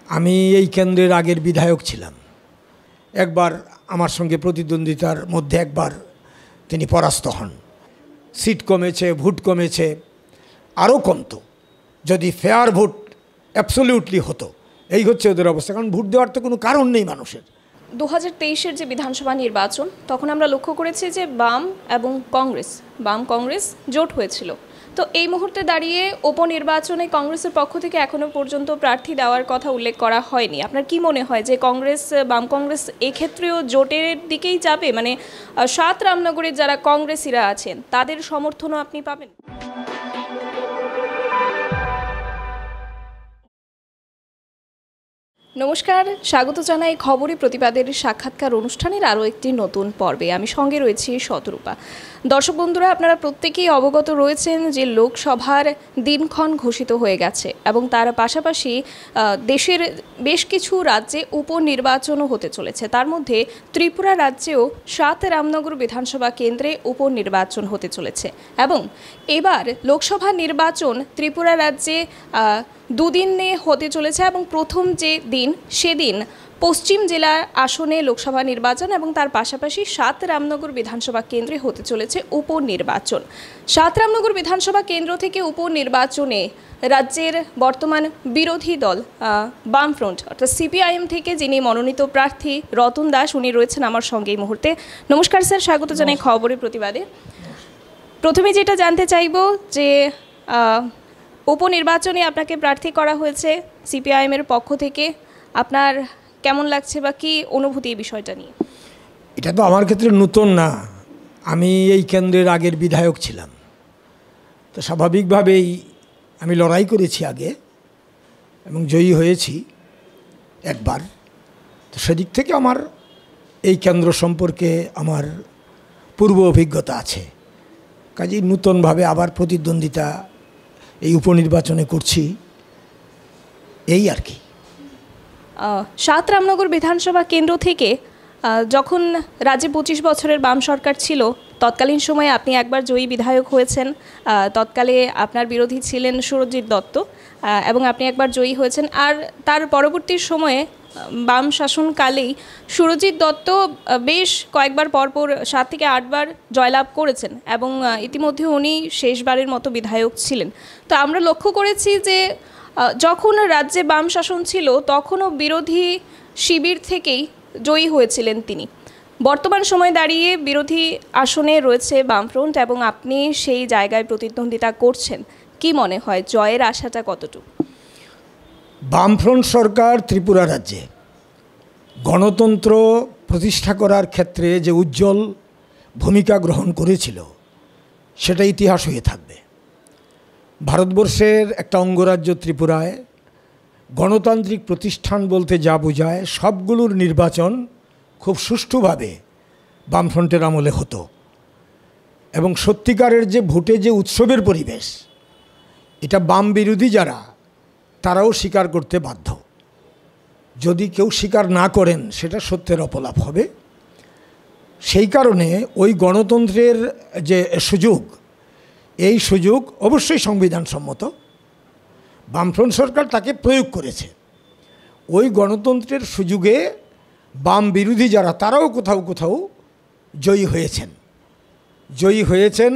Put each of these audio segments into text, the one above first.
আমি এই কেন্দ্রের আগের বিধায়ক ছিলাম। একবার আমার সঙ্গে প্রতিদ্বন্দ্বিতার মধ্যে একবার তিনি পরাস্ত হন। সিট কমেছে, ভোট কমেছে, আরও কমতো যদি ফেয়ার ভোট অ্যাবসলিউটলি হতো। এই হচ্ছে ওদের অবস্থা, কারণ ভোট দেওয়ার তো কোনো কারণ নেই মানুষের। 2023-এর যে বিধানসভা নির্বাচন, তখন আমরা লক্ষ্য করেছি যে বাম কংগ্রেস জোট হয়েছিল। তো এই মুহূর্তে দাঁড়িয়ে উপনির্বাচনে কংগ্রেসের পক্ষ থেকে এখনও পর্যন্ত প্রার্থী দেওয়ার কথা উল্লেখ করা হয়নি। আপনার কি মনে হয় যে বাম কংগ্রেস এক্ষেত্রেও জোটের দিকেই যাবে? মানে 7 রামনগরের যারা কংগ্রেসিরা আছেন তাদের সমর্থনও আপনি পাবেন? নমস্কার, স্বাগত জানাই খবরে প্রতিবাদের সাক্ষাৎকার অনুষ্ঠানের আরও একটি নতুন পর্বে। আমি সঙ্গে রয়েছি শতরূপা। দর্শক বন্ধুরা, আপনারা প্রত্যেকেই অবগত রয়েছেন যে লোকসভার দিনক্ষণ ঘোষিত হয়ে গেছে এবং তার পাশাপাশি দেশের বেশ কিছু রাজ্যে উপনির্বাচনও হতে চলেছে। তার মধ্যে ত্রিপুরা রাজ্যেও 7 রামনগর বিধানসভা কেন্দ্রে উপনির্বাচন হতে চলেছে এবং এবার লোকসভা নির্বাচন ত্রিপুরা রাজ্যে দুদিনে হতে চলেছে এবং প্রথম যে দিন সেদিন পশ্চিম জেলার আসনে লোকসভা নির্বাচন এবং তার পাশাপাশি 7 রামনগর বিধানসভা কেন্দ্রে হতে চলেছে উপনির্বাচন। 7 রামনগর বিধানসভা কেন্দ্র থেকে উপনির্বাচনে রাজ্যের বর্তমান বিরোধী দল বামফ্রন্ট অর্থাৎ সিপিআইএম থেকে যিনি মনোনীত প্রার্থী রতন দাস, উনি রয়েছেন আমার সঙ্গে এই মুহূর্তে। নমস্কার স্যার, স্বাগত জানাই খবরে প্রতিবাদে। প্রথমে যেটা জানতে চাইব যে উপনির্বাচনে আপনাকে প্রার্থী করা হয়েছে সিপিআইএমের পক্ষ থেকে, আপনার কেমন লাগছে বা কী অনুভূতি এই বিষয়টা নিয়ে? এটা তো আমার ক্ষেত্রে নতুন না, আমি এই কেন্দ্রের আগের বিধায়ক ছিলাম। তো স্বাভাবিকভাবেই আমি লড়াই করেছি আগে এবং জয়ী হয়েছি একবার। তো সেদিক থেকে আমার এই কেন্দ্র সম্পর্কে আমার পূর্ব অভিজ্ঞতা আছে। কাজেই নূতনভাবে আবার প্রতিদ্বন্দ্বিতা এই উপনির্বাচনে করছি, এই আর কি। 7 রামনগর বিধানসভা কেন্দ্র থেকে যখন রাজ্যে 25 বছরের বাম সরকার ছিল, তৎকালীন সময়ে আপনি একবার জয়ী বিধায়ক হয়েছেন। তৎকালে আপনার বিরোধী ছিলেন সুরজিৎ দত্ত এবং আপনি একবার জয়ী হয়েছেন। আর তার পরবর্তী সময়ে বাম শাসনকালেই সুরজিৎ দত্ত বেশ কয়েকবার পরপর 7 থেকে 8 বার জয়লাভ করেছেন এবং ইতিমধ্যে উনি শেষবারের মতো বিধায়ক ছিলেন। তো আমরা লক্ষ্য করেছি যে যখন রাজ্যে বাম শাসন ছিল তখনও বিরোধী শিবির থেকেই জয়ী হয়েছিলেন তিনি। বর্তমান সময়ে দাঁড়িয়ে বিরোধী আসনে রয়েছে বামফ্রন্ট এবং আপনি সেই জায়গায় প্রতিদ্বন্দ্বিতা করছেন। কি মনে হয় জয়ের আশাটা কতটুকু? বামফ্রন্ট সরকার ত্রিপুরা রাজ্যে গণতন্ত্র প্রতিষ্ঠা করার ক্ষেত্রে যে উজ্জ্বল ভূমিকা গ্রহণ করেছিল সেটা ইতিহাস হয়ে থাকবে। ভারতবর্ষের একটা অঙ্গরাজ্য ত্রিপুরায় গণতান্ত্রিক প্রতিষ্ঠান বলতে যা বোঝায় সবগুলোর নির্বাচন খুব সুষ্ঠুভাবে বামফ্রন্টের আমলে হতো এবং সত্যিকারের যে ভোটে যে উৎসবের পরিবেশ, এটা বাম বিরোধী যারা তারাও স্বীকার করতে বাধ্য। যদি কেউ স্বীকার না করেন সেটা সত্যের অপলাপ হবে। সেই কারণে ওই গণতন্ত্রের যে সুযোগ, এই সুযোগ অবশ্যই সংবিধানসম্মত, বামফ্রন্ট সরকার তাকে প্রয়োগ করেছে। ওই গণতন্ত্রের সুযোগে বাম বিরোধী যারা তারাও কোথাও কোথাও জয়ী হয়েছেন।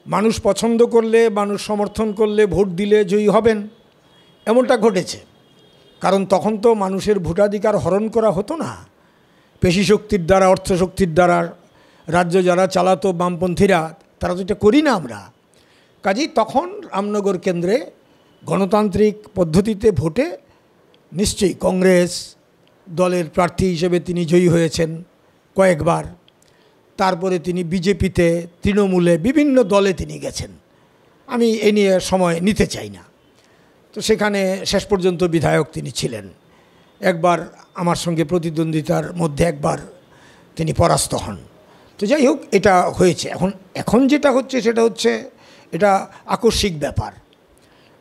মানুষ পছন্দ করলে, মানুষ সমর্থন করলে, ভোট দিলে জয়ী হবেন, এমনটা ঘটেছে। কারণ তখন তো মানুষের ভোটাধিকার হরণ করা হতো না, পেশি শক্তির দ্বারা, অর্থশক্তির দ্বারা রাজ্য যারা চালাতো বামপন্থীরা, তারা তো এটা করি না আমরা। কাজেই তখন রামনগর কেন্দ্রে গণতান্ত্রিক পদ্ধতিতে ভোটে নিশ্চয়ই কংগ্রেস দলের প্রার্থী হিসেবে তিনি জয়ী হয়েছেন কয়েকবার। তারপরে তিনি বিজেপিতে, তৃণমূলে, বিভিন্ন দলে তিনি গেছেন। আমি এ নিয়ে সময় নিতে চাই না। তো সেখানে শেষ পর্যন্ত বিধায়ক তিনি ছিলেন। একবার আমার সঙ্গে প্রতিদ্বন্দ্বিতার মধ্যে একবার তিনি পরাস্ত হন। তো যাই হোক, এটা হয়েছে। এখন যেটা হচ্ছে সেটা হচ্ছে এটা আকস্মিক ব্যাপার।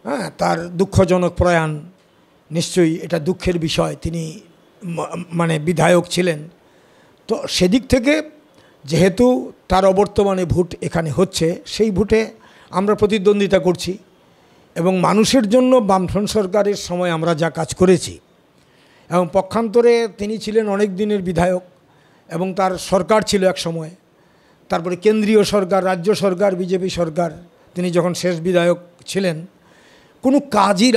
হ্যাঁ, তার দুঃখজনক প্রয়াণ, নিশ্চয়ই এটা দুঃখের বিষয়। তিনি মানে বিধায়ক ছিলেন। তো সেদিক থেকে যেহেতু তার অবর্তমানে ভোট এখানে হচ্ছে, সেই ভোটে আমরা প্রতিদ্বন্দ্বিতা করছি এবং মানুষের জন্য বামফ্রন্ট সরকারের সময় আমরা যা কাজ করেছি এবং পক্ষান্তরে তিনি ছিলেন অনেক দিনের বিধায়ক এবং তার সরকার ছিল এক সময়। তারপরে কেন্দ্রীয় সরকার, রাজ্য সরকার, বিজেপি সরকার, তিনি যখন শেষ বিধায়ক ছিলেন, কোনো কাজই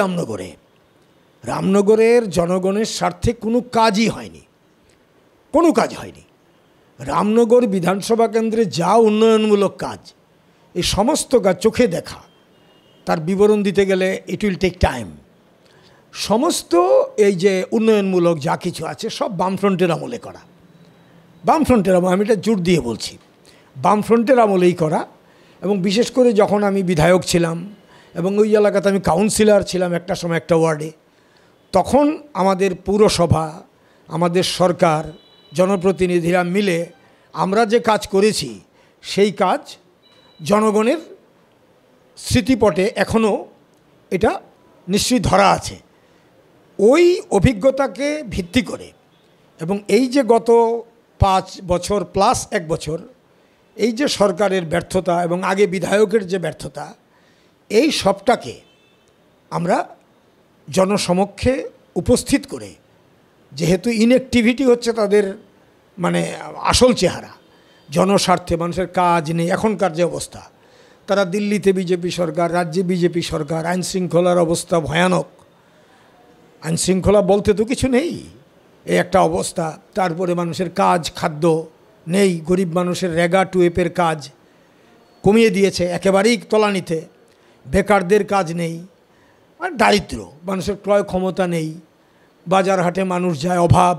রামনগরের জনগণের স্বার্থে কোনো কাজই হয়নি, কোনো কাজ হয়নি। রামনগর বিধানসভা কেন্দ্রে যা উন্নয়নমূলক কাজ, এই সমস্ত কাজ চোখে দেখা, তার বিবরণ দিতে গেলে ইট উইল টেক টাইম। সমস্ত এই যে উন্নয়নমূলক যা কিছু আছে সব বামফ্রন্টের আমলে করা, বামফ্রন্টের আমলে, আমি এটা জোর দিয়ে বলছি, বামফ্রন্টের আমলেই করা। এবং বিশেষ করে যখন আমি বিধায়ক ছিলাম এবং ওই এলাকাতে আমি কাউন্সিলর ছিলাম একটা সময় একটা ওয়ার্ডে, তখন আমাদের পৌরসভা, আমাদের সরকার, জনপ্রতিনিধিরা মিলে আমরা যে কাজ করেছি সেই কাজ জনগণের স্মৃতিপটে এখনও এটা নিশ্চয়ই ধরা আছে। ওই অভিজ্ঞতাকে ভিত্তি করে এবং এই যে গত 5 বছর প্লাস 1 বছর এই যে সরকারের ব্যর্থতা এবং আগে বিধায়কের যে ব্যর্থতা, এই সবটাকে আমরা জনসমক্ষে উপস্থিত করে, যেহেতু ইনঅ্যাক্টিভিটি হচ্ছে তাদের মানে আসল চেহারা, জনস্বার্থে মানুষের কাজ নেই, এখনকার যে অবস্থা, তারা দিল্লিতে বিজেপি সরকার, রাজ্যে বিজেপি সরকার, আইনশৃঙ্খলার অবস্থা ভয়ানক, আইনশৃঙ্খলা বলতে তো কিছু নেই, এই একটা অবস্থা। তারপরে মানুষের কাজ, খাদ্য নেই, গরিব মানুষের রেগা টুয়েপের কাজ কমিয়ে দিয়েছে একেবারেই তলানিতে, বেকারদের কাজ নেই, আর দারিদ্র, মানুষের ক্রয় ক্ষমতা নেই, বাজার হাটে মানুষ যায়, অভাব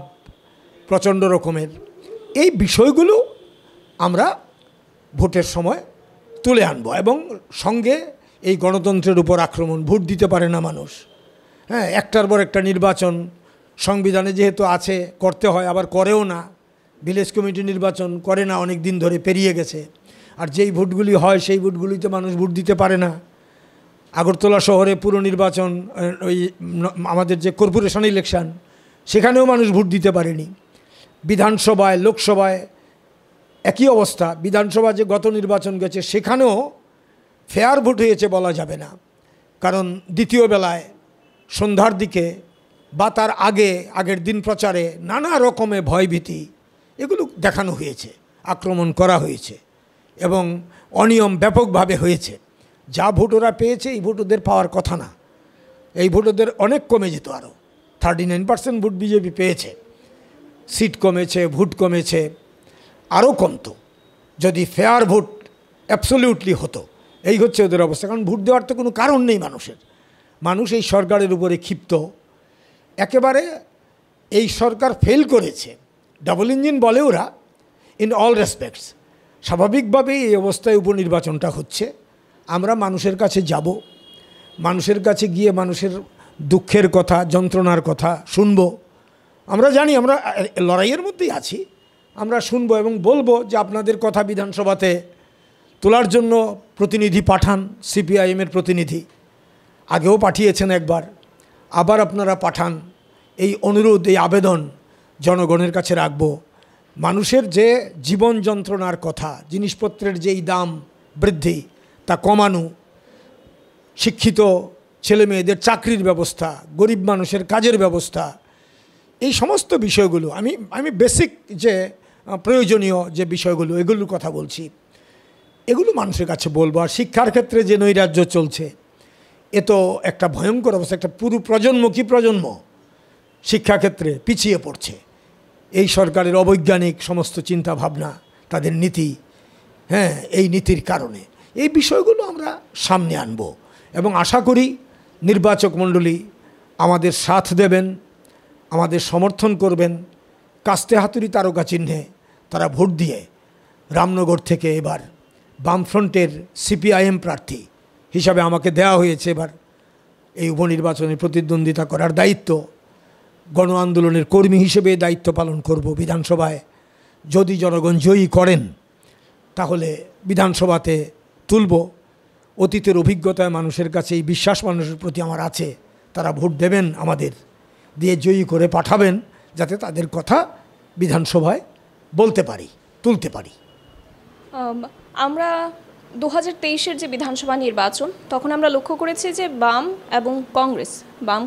প্রচণ্ড রকমের। এই বিষয়গুলো আমরা ভোটের সময় তুলে আনবো এবং সঙ্গে এই গণতন্ত্রের উপর আক্রমণ, ভোট দিতে পারে না মানুষ, হ্যাঁ, একটার পর একটা নির্বাচন সংবিধানে যেহেতু আছে করতে হয়, আবার করেও না, ভিলেজ কমিটি নির্বাচন করে না, অনেক দিন ধরে পেরিয়ে গেছে। আর যেই ভোটগুলি হয় সেই ভোটগুলিতে মানুষ ভোট দিতে পারে না। আগরতলা শহরে পুরো নির্বাচন, ওই আমাদের যে কর্পোরেশন ইলেকশন, সেখানেও মানুষ ভোট দিতে পারেনি। বিধানসভায়, লোকসভায় একই অবস্থা। বিধানসভা যে গত নির্বাচন গেছে সেখানেও ফেয়ার ভোট হয়েছে বলা যাবে না, কারণ দ্বিতীয় বেলায় সন্ধ্যার দিকে বা তার আগের দিন প্রচারে নানা রকমের ভয়ভীতি এগুলো দেখানো হয়েছে, আক্রমণ করা হয়েছে এবং অনিয়ম ব্যাপকভাবে হয়েছে। যা ভোট ওরা পেয়েছে এই ভোট ওদের পাওয়ার কথা না, এই ভোট ওদের অনেক কমে যেত, আরও 39% ভোট বিজেপি পেয়েছে, সিট কমেছে, ভোট কমেছে, আরও কমতো যদি ফেয়ার ভোট অ্যাবসলিউটলি হতো। এই হচ্ছে ওদের অবস্থা, কারণ ভোট দেওয়ার তো কোনো কারণ নেই মানুষের। মানুষ এই সরকারের উপরে ক্ষিপ্ত একেবারে। এই সরকার ফেল করেছে, ডাবল ইঞ্জিন বলে ওরা, ইন অল রেসপেক্টস। স্বাভাবিকভাবেই এই অবস্থায় উপনির্বাচনটা হচ্ছে। আমরা মানুষের কাছে যাব, মানুষের কাছে গিয়ে মানুষের দুঃখের কথা, যন্ত্রণার কথা শুনব। আমরা জানি আমরা লড়াইয়ের মধ্যেই আছি, আমরা শুনবো এবং বলবো যে আপনাদের কথা বিধানসভাতে তোলার জন্য প্রতিনিধি পাঠান, সিপিআইএমের প্রতিনিধি আগেও পাঠিয়েছেন একবার, আবার আপনারা পাঠান। এই অনুরোধ, এই আবেদন জনগণের কাছে রাখব। মানুষের যে জীবন যন্ত্রণার কথা, জিনিসপত্রের যেই দাম বৃদ্ধি তা কমানো, শিক্ষিত ছেলে মেয়েদের চাকরির ব্যবস্থা, গরিব মানুষের কাজের ব্যবস্থা, এই সমস্ত বিষয়গুলো আমি বেসিক যে প্রয়োজনীয় যে বিষয়গুলো এগুলোর কথা বলছি, এগুলো মানুষের কাছে বলবো। আর শিক্ষার ক্ষেত্রে যে নৈরাজ্য চলছে, এ তো একটা ভয়ঙ্কর অবস্থা। একটা পুরো প্রজন্ম শিক্ষাক্ষেত্রে পিছিয়ে পড়ছে এই সরকারের অবৈজ্ঞানিক সমস্ত চিন্তা ভাবনা, তাদের নীতি, হ্যাঁ, এই নীতির কারণে। এই বিষয়গুলো আমরা সামনে আনব এবং আশা করি নির্বাচক মণ্ডলী আমাদের সাথ দেবেন, আমাদের সমর্থন করবেন। কাস্তে হাতুড়ি তারকা চিহ্নে তারা ভোট দিয়ে রামনগর থেকে এবার বামফ্রন্টের সিপিআইএম প্রার্থী হিসাবে আমাকে দেওয়া হয়েছে এবার এই উপনির্বাচনে প্রতিদ্বন্দ্বিতা করার দায়িত্ব। গণ আন্দোলনের কর্মী হিসেবে দায়িত্ব পালন করব বিধানসভায়। যদি জনগণ জয়ী করেন তাহলে বিধানসভাতে তুলব। অতীতের অভিজ্ঞতায় মানুষের কাছে এই বিশ্বাস মানুষের প্রতি আমার আছে, তারা ভোট দেবেন, আমাদের দিয়ে জয়ী করে পাঠাবেন, যাতে তাদের কথা বিধানসভায় বলতে পারি, তুলতে পারি। আমরা 2023-এর যে বিধানসভা নির্বাচন, তখন আমরা লক্ষ্য করেছি যে বাম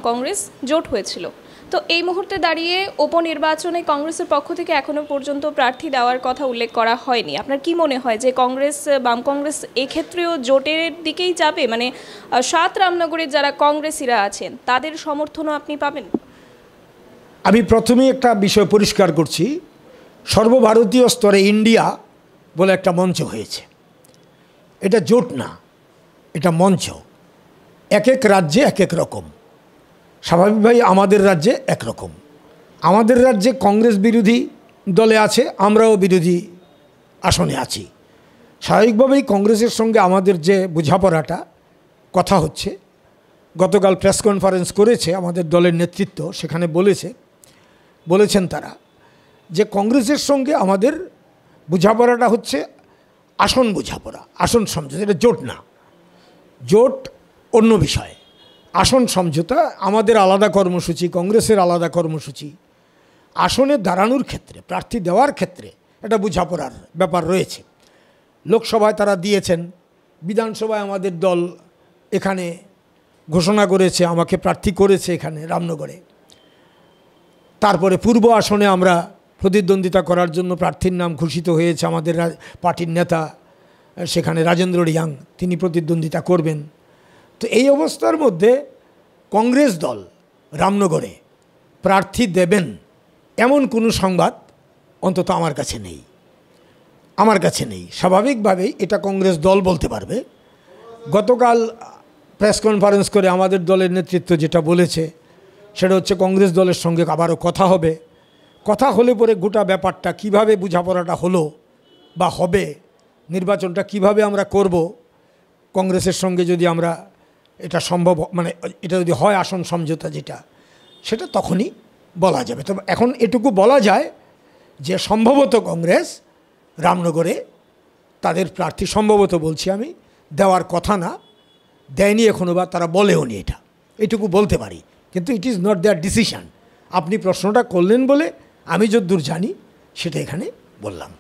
কংগ্রেস জোট হয়েছিল। তো এই মুহূর্তে দাঁড়িয়ে উপনির্বাচনে কংগ্রেসের পক্ষ থেকে এখনো পর্যন্ত প্রার্থী দেওয়ার কথা উল্লেখ করা হয়নি। আপনার কি মনে হয় যে কংগ্রেস, বাম কংগ্রেস এক্ষেত্রেও জোটের দিকেই যাবে? মানে 7 রামনগরের যারা কংগ্রেসিরা আছেন তাদের সমর্থনও আপনি পাবেন? আমি প্রথমেই একটা বিষয় পরিষ্কার করছি, সর্বভারতীয় স্তরে ইন্ডিয়া বলে একটা মঞ্চ হয়েছে। এটা জোট না, এটা মঞ্চ। এক এক রাজ্যে এক এক রকম। স্বাভাবিকভাবেই আমাদের রাজ্যে একরকম। আমাদের রাজ্যে কংগ্রেস বিরোধী দলে আছে, আমরাও বিরোধী আসনে আছি। স্বাভাবিকভাবেই কংগ্রেসের সঙ্গে আমাদের যে বোঝাপড়াটা কথা হচ্ছে, গতকাল প্রেস কনফারেন্স করেছে আমাদের দলের নেতৃত্ব, সেখানে বলেছেন তারা যে কংগ্রেসের সঙ্গে আমাদের বোঝাপড়াটা হচ্ছে আসন বোঝাপড়া, আসন সমঝোতা। এটা জোট না, জোট অন্য বিষয়। আসন সমঝোতা আমাদের আলাদা কর্মসূচি, কংগ্রেসের আলাদা কর্মসূচি। আসনে দাঁড়ানোর ক্ষেত্রে, প্রার্থী দেওয়ার ক্ষেত্রে একটা বোঝাপড়ার ব্যাপার রয়েছে। লোকসভায় তারা দিয়েছেন, বিধানসভায় আমাদের দল এখানে ঘোষণা করেছে, আমাকে প্রার্থী করেছে এখানে রামনগরে। তারপরে পূর্ব আসনে আমরা প্রতিদ্বন্দ্বিতা করার জন্য প্রার্থীর নাম ঘোষিত হয়েছে। আমাদের পার্টির নেতা সেখানে রাজেন্দ্র রিয়াং, তিনি প্রতিদ্বন্দ্বিতা করবেন। তো এই অবস্থার মধ্যে কংগ্রেস দল রামনগরে প্রার্থী দেবেন এমন কোনো সংবাদ অন্তত আমার কাছে নেই। স্বাভাবিকভাবেই এটা কংগ্রেস দল বলতে পারবে। গতকাল প্রেস কনফারেন্স করে আমাদের দলের নেতৃত্ব যেটা বলেছে সেটা হচ্ছে কংগ্রেস দলের সঙ্গে আবারও কথা হবে। কথা হলে পরে গোটা ব্যাপারটা কিভাবে বোঝাপড়াটা হলো বা হবে, নির্বাচনটা কিভাবে আমরা করব, কংগ্রেসের সঙ্গে যদি আমরা এটা সম্ভব, মানে এটা যদি হয় আসন সমঝোতা যেটা, সেটা তখনই বলা যাবে। তবে এখন এটুকু বলা যায় যে সম্ভবত কংগ্রেস রামনগরে তাদের প্রার্থী, সম্ভবত বলছি আমি, দেওয়ার কথা না, দেয়নি এখনও, বা তারা বলেও নি। এটুকু বলতে পারি, কিন্তু it is not there decision. আপনি প্রশ্নটা করলেন বলে আমি যতদূর জানি সেটা এখানে বললাম।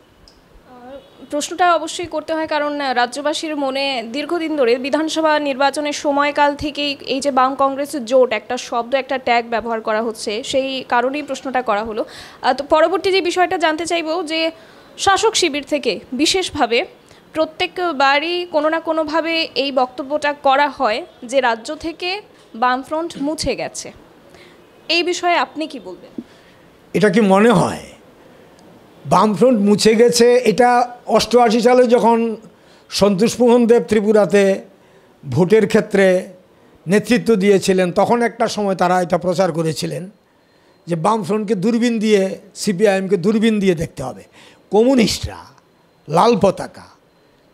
প্রশ্নটা অবশ্যই করতে হয়, কারণ রাজ্যবাসীর মনে দীর্ঘদিন ধরে বিধানসভা নির্বাচনের সময়কাল থেকেই এই যে বাম কংগ্রেসের জোট একটা শব্দ, একটা ট্যাগ ব্যবহার করা হচ্ছে, সেই কারণেই প্রশ্নটা করা হলো। তো পরবর্তী যে বিষয়টা জানতে চাইব যে শাসক শিবির থেকে বিশেষভাবে প্রত্যেকবারই কোনো না কোনোভাবে এই বক্তব্যটা করা হয় যে রাজ্য থেকে বামফ্রন্ট মুছে গেছে। এই বিষয়ে আপনি কি বলবেন? এটা কি মনে হয় বামফ্রন্ট মুছে গেছে? এটা 88 সালে যখন সন্তোষমোহন দেব ত্রিপুরাতে ভোটের ক্ষেত্রে নেতৃত্ব দিয়েছিলেন, তখন একটা সময় তারা এটা প্রচার করেছিলেন যে বামফ্রন্টকে দূরবীন দিয়ে, সিপিআইএমকে দূরবীন দিয়ে দেখতে হবে। কমিউনিস্টরা, লাল পতাকা,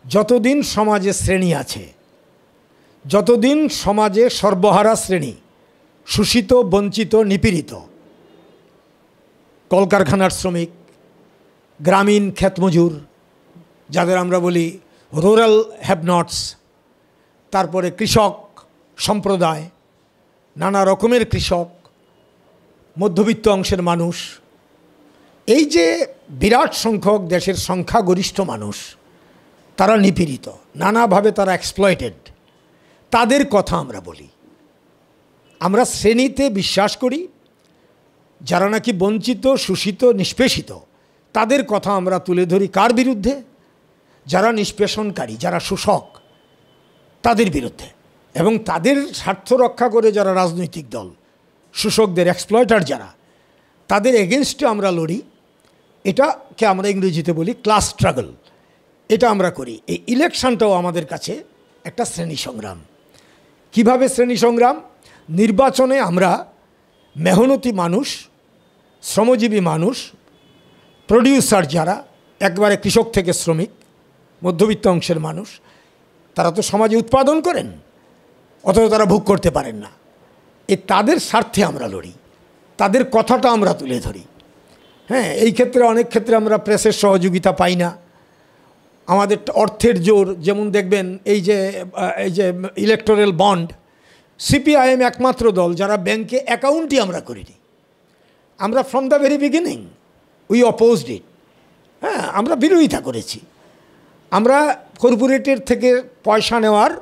যতদিন সমাজে শ্রেণী আছে, যতদিন সমাজে সর্বহারা শ্রেণী, শোষিত, বঞ্চিত, নিপীড়িত, কলকারখানার শ্রমিক, গ্রামীণ ক্ষেতমজুর, যাদের আমরা বলি রুরাল হ্যাভনটস, তারপরে কৃষক সম্প্রদায়, নানা রকমের কৃষক, মধ্যবিত্ত অংশের মানুষ, এই যে বিরাট সংখ্যক দেশের সংখ্যাগরিষ্ঠ মানুষ, তারা নিপীড়িত, নানাভাবে তারা এক্সপ্লয়েটেড, তাদের কথা আমরা বলি। আমরা শ্রেণীতে বিশ্বাস করি, যারা নাকি বঞ্চিত, শোষিত, নিষ্পেষিত, তাদের কথা আমরা তুলে ধরি। কার বিরুদ্ধে? যারা নিষ্পেষণকারী, যারা শোষক, তাদের বিরুদ্ধে। এবং তাদের স্বার্থ রক্ষা করে যারা রাজনৈতিক দল, শোষকদের, এক্সপ্লয়েটার যারা, তাদের এগেনস্টে আমরা লড়ি। এটাকে আমরা ইংরেজিতে বলি ক্লাস স্ট্রাগল। এটা আমরা করি। এই ইলেকশনটাও আমাদের কাছে একটা শ্রেণী সংগ্রাম। কিভাবে শ্রেণী সংগ্রাম? নির্বাচনে আমরা মেহনতি মানুষ, শ্রমজীবী মানুষ, প্রডিউসার যারা, একবারে কৃষক থেকে শ্রমিক, মধ্যবিত্ত অংশের মানুষ, তারা তো সমাজে উৎপাদন করেন, অথচ তারা ভোগ করতে পারেন না। তাদের স্বার্থে আমরা লড়ি, তাদের কথাটা আমরা তুলে ধরি। হ্যাঁ, এই ক্ষেত্রে অনেক ক্ষেত্রে আমরা প্রেসের সহযোগিতা পাই না। আমাদের অর্থের জোর, যেমন দেখবেন এই যে ইলেকটোরাল বন্ড, সিপিআইএম একমাত্র দল যারা ব্যাংকে অ্যাকাউন্টই আমরা করিনি। আমরা from the very beginning we opposed it. হ্যাঁ, আমরা বিরোধিতা করেছি। আমরা কর্পোরেটের থেকে পয়সা নেওয়ার,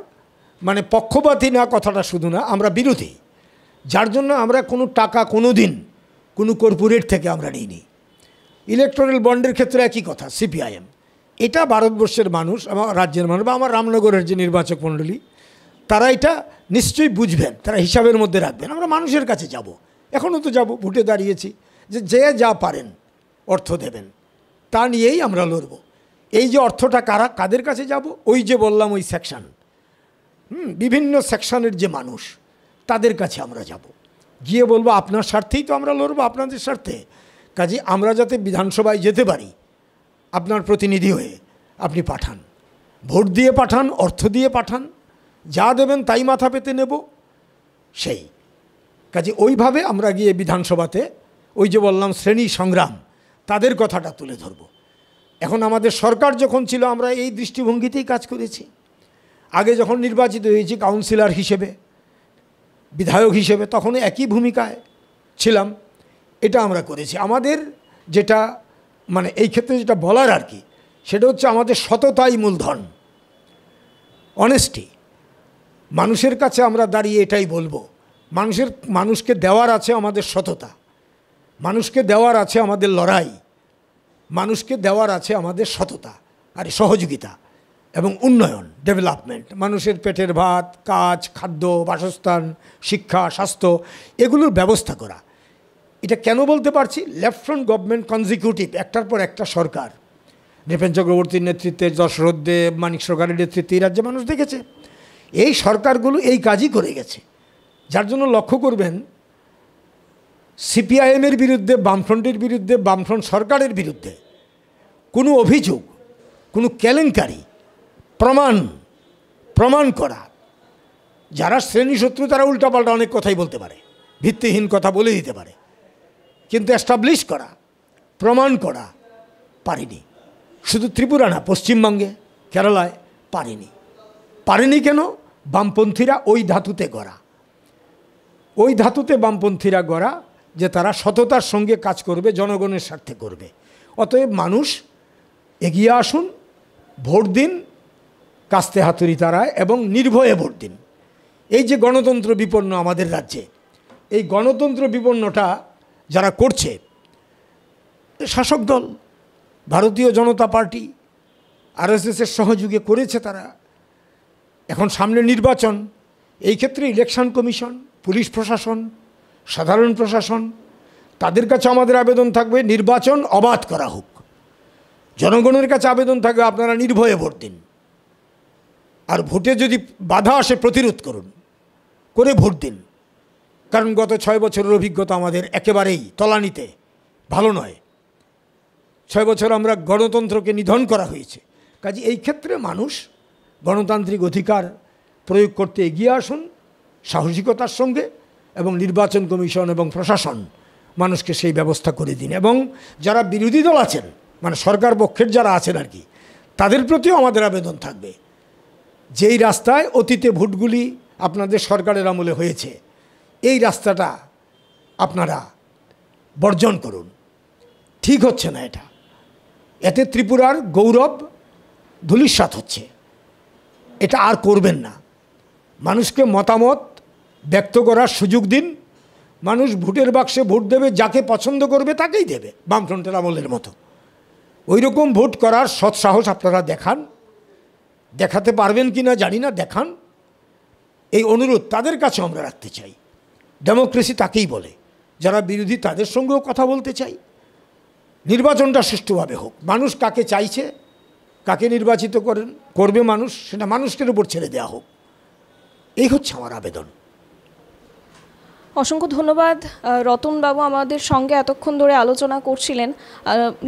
মানে পক্ষপাতী না, কথাটা শুধু না, আমরা বিরোধী। যার জন্য আমরা কোনো টাকা কোনো দিন কোনো কর্পোরেট থেকে আমরা নিইনি। ইলেকট্রাল বন্ডের ক্ষেত্রে একই কথা, সিপিআইএম। এটা ভারতবর্ষের মানুষ, আমার রাজ্যের মানুষ বা আমার রামনগরের যে নির্বাচক মণ্ডলী, তারা এটা নিশ্চয়ই বুঝবেন, তারা হিসাবের মধ্যে রাখবেন। আমরা মানুষের কাছে যাব, এখনও তো যাব, ভোটে দাঁড়িয়েছি, যে যা পারেন অর্থ দেবেন, তা নিয়েই আমরা লড়ব। এই যে অর্থটা কাদের কাছে যাব, ওই যে বললাম ওই সেকশন, বিভিন্ন সেকশনের যে মানুষ, তাদের কাছে আমরা যাব, গিয়ে বলবো আপনার স্বার্থেই তো আমরা লড়বো, আপনাদের স্বার্থে। কাজে আমরা যাতে বিধানসভায় যেতে পারি, আপনার প্রতিনিধি হয়ে আপনি পাঠান, ভোট দিয়ে পাঠান, অর্থ দিয়ে পাঠান, যা দেবেন তাই মাথা পেতে নেব সেই। কাজে ওইভাবে আমরা গিয়ে বিধানসভাতে ওই যে বললাম শ্রেণী সংগ্রাম, তাদের কথাটা তুলে ধরব। এখন আমাদের সরকার যখন ছিল আমরা এই দৃষ্টিভঙ্গিতেই কাজ করেছি। আগে যখন নির্বাচিত হয়েছি কাউন্সিলর হিসেবে, বিধায়ক হিসেবে, তখনও একই ভূমিকায় ছিলাম। এটা আমরা করেছি। আমাদের যেটা মানে এই ক্ষেত্রে যেটা বলার আর কি, সেটা হচ্ছে আমাদের সততাই মূলধন, অনেস্টি। মানুষের কাছে আমরা দাঁড়িয়ে এটাই বলবো, মানুষকে দেওয়ার আছে আমাদের সততা, মানুষকে দেওয়ার আছে আমাদের লড়াই, মানুষকে দেওয়ার আছে আমাদের সততা আর সহযোগিতা এবং উন্নয়ন, ডেভেলপমেন্ট, মানুষের পেটের ভাত, কাজ, খাদ্য, বাসস্থান, শিক্ষা, স্বাস্থ্য, এগুলোর ব্যবস্থা করা। এটা কেন বলতে পারছি? লেফট ফ্রন্ট গভর্নমেন্ট কনজিকিউটিভ, একটার পর একটা সরকার, নৃপেন চক্রবর্তীর নেতৃত্বে, দশরথ দেব, মানিক সরকারের নেতৃত্বে এই রাজ্যে মানুষ দেখেছে এই সরকারগুলো এই কাজই করে গেছে। যার জন্য লক্ষ্য করবেন সিপিআইএমের বিরুদ্ধে, বামফ্রন্টের বিরুদ্ধে, বামফ্রন্ট সরকারের বিরুদ্ধে কোনো অভিযোগ, কোনো কেলেঙ্কারি প্রমাণ করা, যারা শ্রেণী শত্রু তারা উল্টাপাল্টা অনেক কথাই বলতে পারে, ভিত্তিহীন কথা বলে দিতে পারে, কিন্তু এস্টাবলিশ করা, প্রমাণ করা পারেনি। শুধু ত্রিপুরা না, পশ্চিমবঙ্গে, কেরালায় পারেনি কেন? বামপন্থীরা ওই ধাতুতে গড়া, ওই ধাতুতে বামপন্থীরা গড়া যে তারা সততার সঙ্গে কাজ করবে, জনগণের স্বার্থে করবে। অতএব মানুষ এগিয়ে আসুন, ভোট দিন কাস্তে হাতুড়ি তারায় এবং নির্ভয়ে ভোট দিন। এই যে গণতন্ত্র বিপন্ন আমাদের রাজ্যে, এই গণতন্ত্র বিপন্নটা যারা করছে, শাসক দল, ভারতীয় জনতা পার্টি, আরএসএসের সহযোগে করেছে তারা। এখন সামনে নির্বাচন, এই ক্ষেত্রে ইলেকশন কমিশন, পুলিশ প্রশাসন, সাধারণ প্রশাসন, তাদের কাছে আমাদের আবেদন থাকবে নির্বাচন অবাধ করা হোক। জনগণের কাছে আবেদন থাকবে আপনারা নির্ভয়ে ভোট দিন, আর ভোটে যদি বাধা আসে প্রতিরোধ করে ভোট দিন। কারণ গত 6 বছরের অভিজ্ঞতা আমাদের একেবারেই তলানিতে, ভালো নয়। 6 বছর আমরা গণতন্ত্রকে নিধন করা হয়েছে। কাজে এই ক্ষেত্রে মানুষ গণতান্ত্রিক অধিকার প্রয়োগ করতে এগিয়ে আসুন সাহসিকতার সঙ্গে, এবং নির্বাচন কমিশন এবং প্রশাসন মানুষকে সেই ব্যবস্থা করে দিন। এবং যারা বিরোধী দল আছেন, মানে সরকার পক্ষের যারা আছেন আর কি, তাদের প্রতিও আমাদের আবেদন থাকবে, যেই রাস্তায় অতীতে ভোটগুলি আপনাদের সরকারের আমলে হয়েছে, এই রাস্তাটা আপনারা বর্জন করুন। ঠিক হচ্ছে না এটা, এতে ত্রিপুরার গৌরব ধূলিসাৎ হচ্ছে, এটা আর করবেন না। মানুষকে মতামত ব্যক্ত করার সুযোগ দিন। মানুষ ভোটের বাক্সে ভোট দেবে, যাকে পছন্দ করবে তাকেই দেবে, বামফ্রন্টের আমলের মতো। ওই রকম ভোট করার সৎসাহস আপনারা দেখান, দেখাতে পারবেন কি না জানি না, দেখান। এই অনুরোধ তাদের কাছে আমরা রাখতে চাই। ডেমোক্রেসি তাকেই বলে, যারা বিরোধী তাদের সঙ্গেও কথা বলতে চাই। নির্বাচনটা সুষ্ঠুভাবে হোক, মানুষ কাকে চাইছে, কাকে নির্বাচিত করবে মানুষ, সেটা মানুষের উপর ছেড়ে দেওয়া হোক, এই হচ্ছে আমার আবেদন। অসংখ্য ধন্যবাদ রতনবাবু, আমাদের সঙ্গে এতক্ষণ ধরে আলোচনা করছিলেন।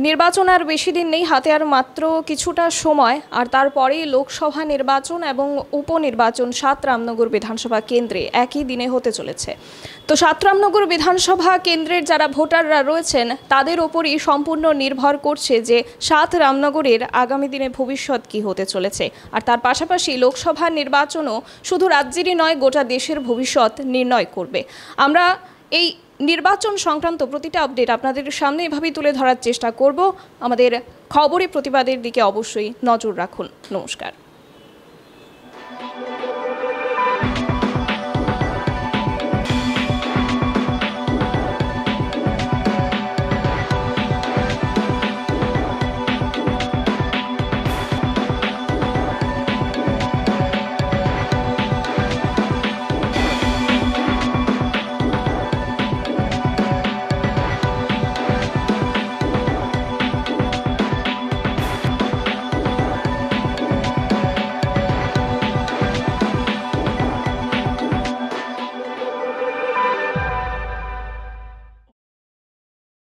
নির্বাচন আর বেশি দিন নেই, হাতে আর মাত্র কিছুটা সময়, আর তারপরেই লোকসভা নির্বাচন এবং উপনির্বাচন 7 রামনগর বিধানসভা কেন্দ্রে একই দিনে হতে চলেছে। তো 7 রামনগর বিধানসভা কেন্দ্রের যারা ভোটাররা রয়েছেন তাদের ওপরই সম্পূর্ণ নির্ভর করছে যে 7 রামনগরের আগামী দিনে ভবিষ্যৎ কী হতে চলেছে। আর তার পাশাপাশি লোকসভা নির্বাচনও শুধু রাজ্যেরই নয়, গোটা দেশের ভবিষ্যৎ নির্ণয় করবে। আমরা এই নির্বাচন সংক্রান্ত প্রতিটা আপডেট আপনাদের সামনে এভাবেই তুলে ধরার চেষ্টা করব। আমাদের খবরে প্রতিবাদের দিকে অবশ্যই নজর রাখুন। নমস্কার।